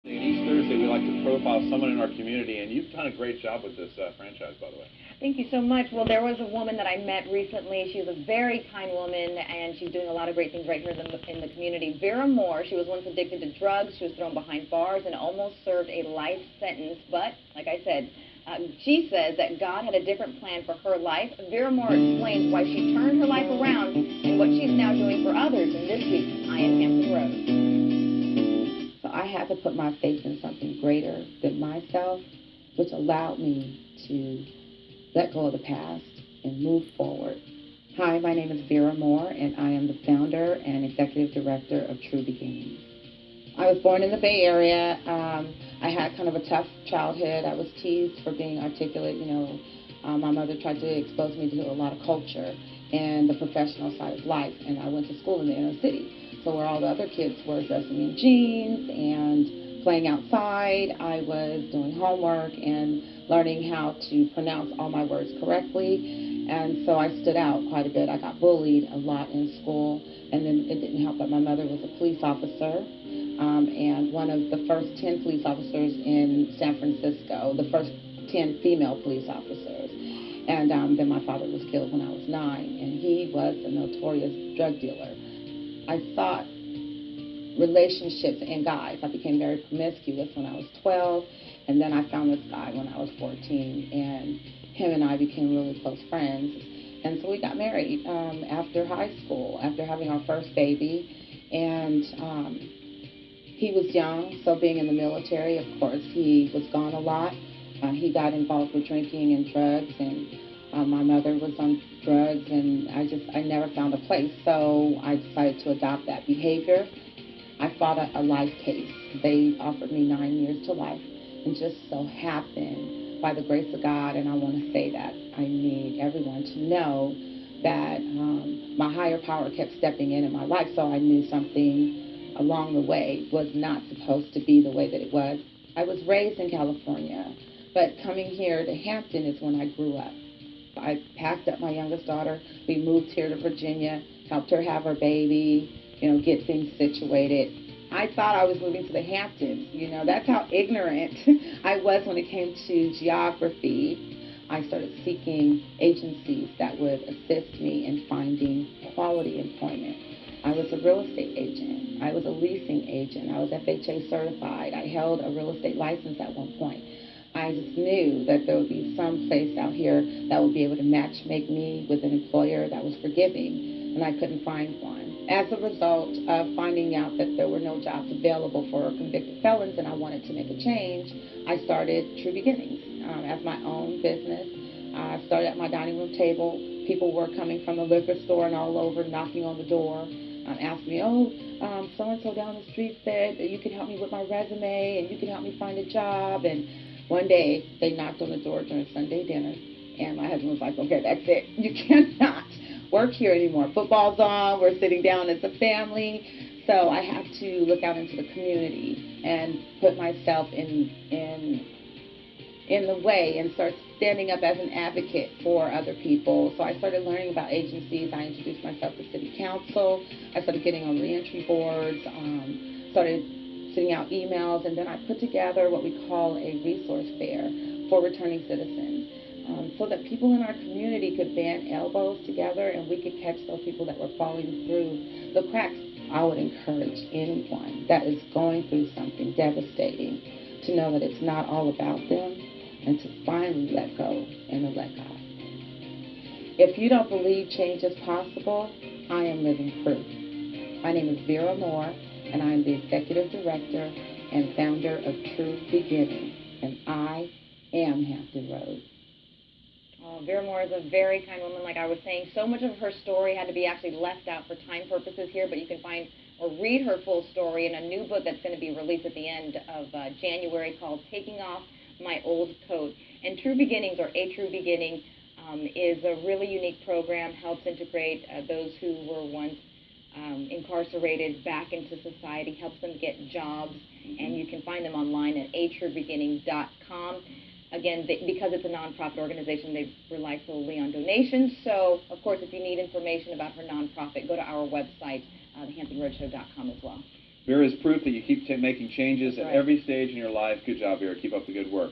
Each Thursday, we like to profile someone in our community, and you've done a great job with this franchise, by the way. Thank you so much. Well, there was a woman that I met recently. She was a very kind woman, and she's doing a lot of great things right here in the community. Farrah More, she was once addicted to drugs. She was thrown behind bars and almost served a life sentence. But, like I said, she says that God had a different plan for her life. Farrah More explains why she turned her life around and what she's now doing for others in this week's I Am Hampton Roads. So I had to put my faith in something greater than myself, which allowed me to let go of the past and move forward. Hi, my name is Farrah More, and I am the founder and executive director of True Beginnings. I was born in the Bay Area. I had kind of a tough childhood. I was teased for being articulate. My mother tried to expose me to a lot of culture and the professional side of life, and I went to school in the inner city. So where all the other kids were dressing in jeans and playing outside, I was doing homework and learning how to pronounce all my words correctly. And so I stood out quite a bit. I got bullied a lot in school, and then it didn't help that my mother was a police officer, and one of the first 10 police officers in San Francisco, the first 10 female police officers. And then my father was killed when I was 9, and he was a notorious drug dealer. I thought relationships and guys. I became very promiscuous when I was 12, and then I found this guy when I was 14, and him and I became really close friends. And so we got married after high school, after having our first baby, and he was young, so being in the military, of course, he was gone a lot. He got involved with drinking and drugs, and my mother was on drugs, and I never found a place, so I decided to adopt that behavior. I fought a life case. They offered me 9 years to life, and just so happened, by the grace of God, and I want to say that, I need everyone to know that my higher power kept stepping in my life, so I knew something along the way was not supposed to be the way that it was. I was raised in California, but coming here to Hampton is when I grew up. I packed up my youngest daughter. We moved here to Virginia, helped her have her baby, get things situated. I thought I was moving to the Hamptons. That's how ignorant I was when it came to geography. I started seeking agencies that would assist me in finding quality employment. I was a real estate agent. I was a leasing agent. I was FHA certified. I held a real estate license at one point. I just knew that there would be some place out here that would be able to make me with an employer that was forgiving, and I couldn't find one. As a result of finding out that there were no jobs available for convicted felons and I wanted to make a change, I started True Beginnings as my own business. I started at my dining room table. People were coming from the liquor store and all over, knocking on the door, asking me, so-and-so down the street said that you could help me with my resume and you could help me find a job. And one day, they knocked on the door during Sunday dinner, and my husband was like, okay, that's it. You cannot work here anymore. Football's on. We're sitting down as a family. So I have to look out into the community and put myself in the way and start standing up as an advocate for other people. So I started learning about agencies. I introduced myself to city council. I started getting on reentry boards, started sending out emails, and then I put together what we call a resource fair for returning citizens, so that people in our community could band elbows together and we could catch those people that were falling through the cracks. I would encourage anyone that is going through something devastating to know that it's not all about them and to finally let go and to let God. If you don't believe change is possible, I am living proof. My name is Farrah More, and I am the executive director and founder of True Beginnings, and I am Hampton Roads. Farrah More is a very kind woman, like I was saying. So much of her story had to be actually left out for time purposes here, but you can find or read her full story in a new book that's going to be released at the end of January called Taking Off My Old Coat. And True Beginnings, or A True Beginning, is a really unique program, helps integrate those who were once incarcerated back into society, helps them get jobs, and you can find them online at atruebeginnings.com. Again, because it's a nonprofit organization, they rely solely on donations. So, of course, if you need information about her nonprofit, go to our website, thehamptonroadshow.com as well. Vera is proof that you keep making changes That's at right. every stage in your life. Good job, Vera. Keep up the good work.